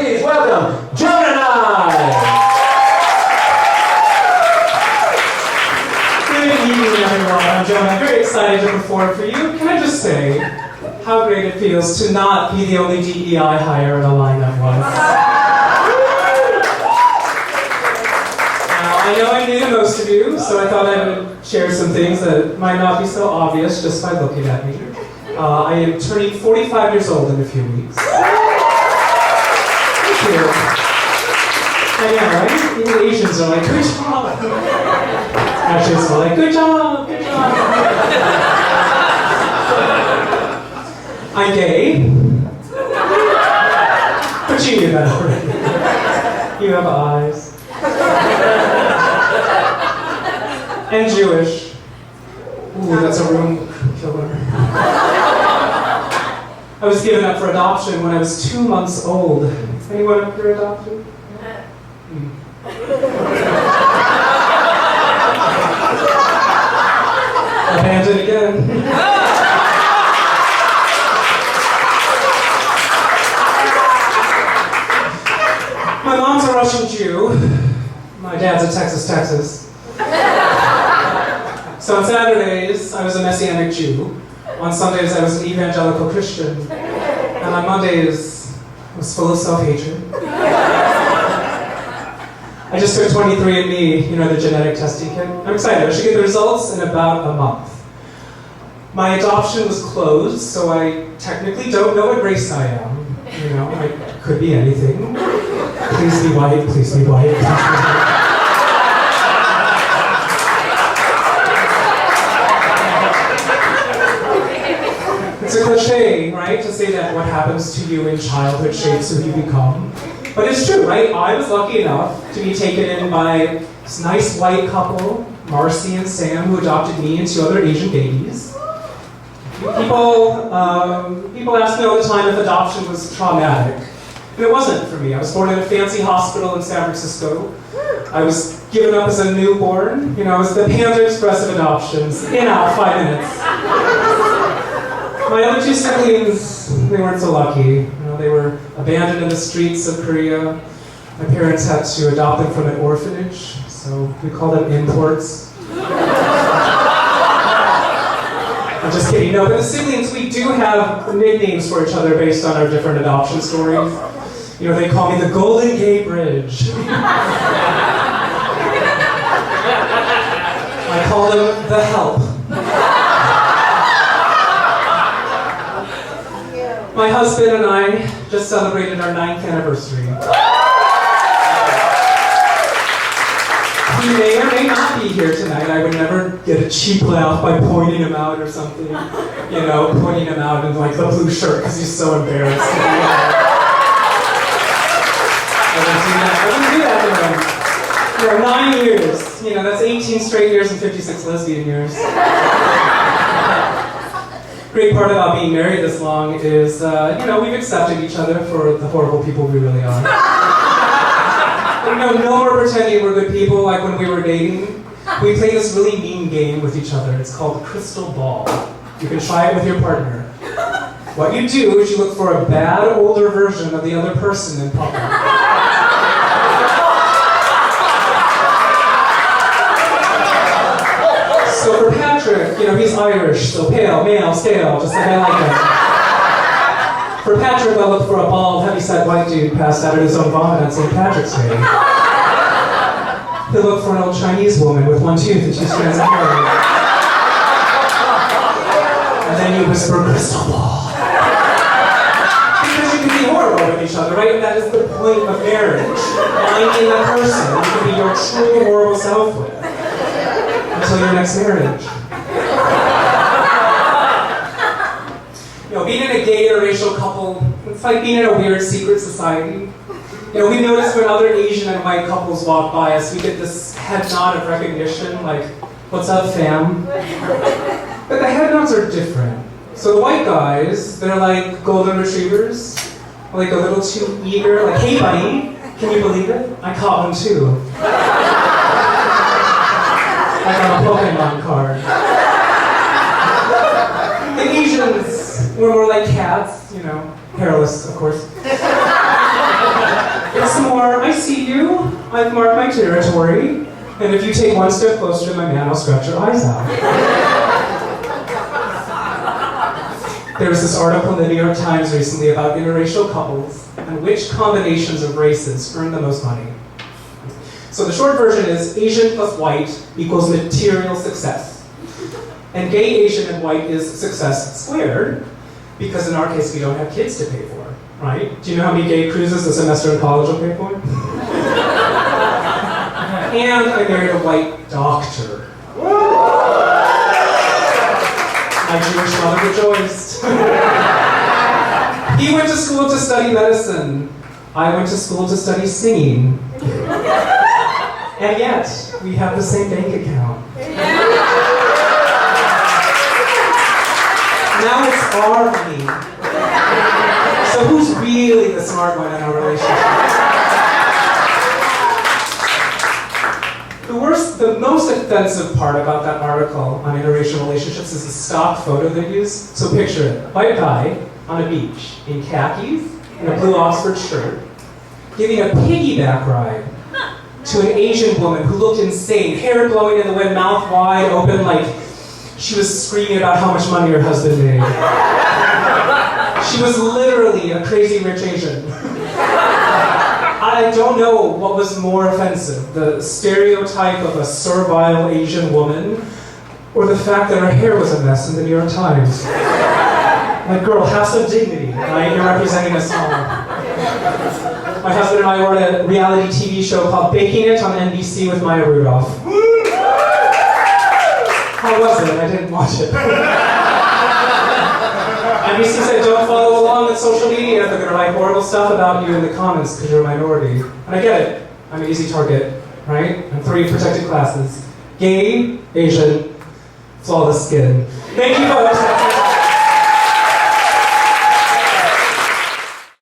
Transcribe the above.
please welcome Jonah Nigh. Good evening, everyone. I'm Jonah. I'm very excited to perform for you. Can I just say how great it feels to not be the only DEI hire in a lineup once. Now, I know I'm new to most of you, so I thought I would share some things that might not be so obvious just by looking at me. I am turning 45 years old in a few weeks. Thank you. I know, right? Even the Asians are like, good job. Actually, it's more like, good job, good job. I'm gay. But you knew that already. You have eyes. And Jewish. Ooh, that's a room killer. I was given up for adoption when I was 2 months old. Anyone up here adopted? Abandoned again. My mom's a Russian Jew. My dad's a Texas. So on Saturdays, I was a Messianic Jew. On Sundays, I was an evangelical Christian. And on Mondays, I was full of self-hatred. I just took 23andMe, the genetic testing kit. I'm excited. I should get the results in about a month. My adoption was closed, so I technically don't know what race I am. I could be anything. Please be white, please be white. It's a cliche, right, to say that what happens to you in childhood shapes who you become. But it's true, right? I was lucky enough to be taken in by this nice white couple, Marcy and Sam, who adopted me and 2 other Asian babies. People ask me all the time if adoption was traumatic. And it wasn't for me. I was born in a fancy hospital in San Francisco. I was given up as a newborn. I was the Panda Express of adoptions. In out 5 minutes. My other 2 siblings, they weren't so lucky. They were abandoned in the streets of Korea. My parents had to adopt them from an orphanage, so we call them imports. I'm just kidding. No, but the siblings, we do have nicknames for each other based on our different adoption stories. They call me the Golden Gate Bridge. I call them the Help. My husband and I just celebrated our 9th anniversary. He may or may not be here tonight. I would never get a cheap laugh by pointing him out or something. Pointing him out in like the blue shirt because he's so embarrassed. I wouldn't do that to him. 9 years. That's 18 straight years and 56 lesbian years. Great part about being married this long is, we've accepted each other for the horrible people we really are. No more pretending we're good people like when we were dating. We play this really mean game with each other. It's called Crystal Ball. You can try it with your partner. What you do is you look for a bad, older version of the other person in public. So for Patrick, he's Irish, so pale, male, stale, just like I like him. For Patrick, I look for a bald, heavyset white dude passed out of his own vomit on St. Patrick's Day. He'll look for an old Chinese woman with 1 tooth and 2 strands of hair. And then you whisper, crystal ball. Because you can be horrible with each other, right? That is the point of marriage. Finding a person you can be your true horrible self with. Until your next marriage. Being in a gay interracial couple, it's like being in a weird secret society. We notice when other Asian and white couples walk by us, we get this head nod of recognition, like, what's up, fam? But the head nods are different. So the white guys, they're like golden retrievers, like a little too eager, like, hey buddy, can you believe it? I caught one too. Like on a Pokemon card. The Asians were more like cats, hairless, of course. I've marked my territory, and if you take one step closer to my man, I'll scratch your eyes out. There was this article in the New York Times recently about interracial couples and which combinations of races earn the most money. So the short version is Asian plus white equals material success. And gay, Asian, and white is success squared, because in our case we don't have kids to pay for, right? Do you know how many gay cruises a semester in college will pay for? And I married a white doctor. My Jewish mother rejoiced. He went to school to study medicine. I went to school to study singing. And yet, we have the same bank account. Now it's our money. So who's really the smart one in our relationship? The most offensive part about that article on interracial relationships is the stock photo they use. So picture it, a white guy on a beach in khakis and a blue Oxford shirt, giving a piggyback ride to an Asian woman who looked insane, hair blowing in the wind, mouth wide open, like she was screaming about how much money her husband made. She was literally a crazy rich Asian. I don't know what was more offensive, the stereotype of a servile Asian woman, or the fact that her hair was a mess in the New York Times. Like, girl, have some dignity, right? You're representing us all. My husband and I were on a reality TV show called Baking It on NBC with Maya Rudolph. How was it? I didn't watch it. NBC said, don't follow along with social media. They're going to write horrible stuff about you in the comments because you're a minority. And I get it. I'm an easy target, right? I'm 3 protected classes. Gay, Asian, flawless skin. Thank you, folks.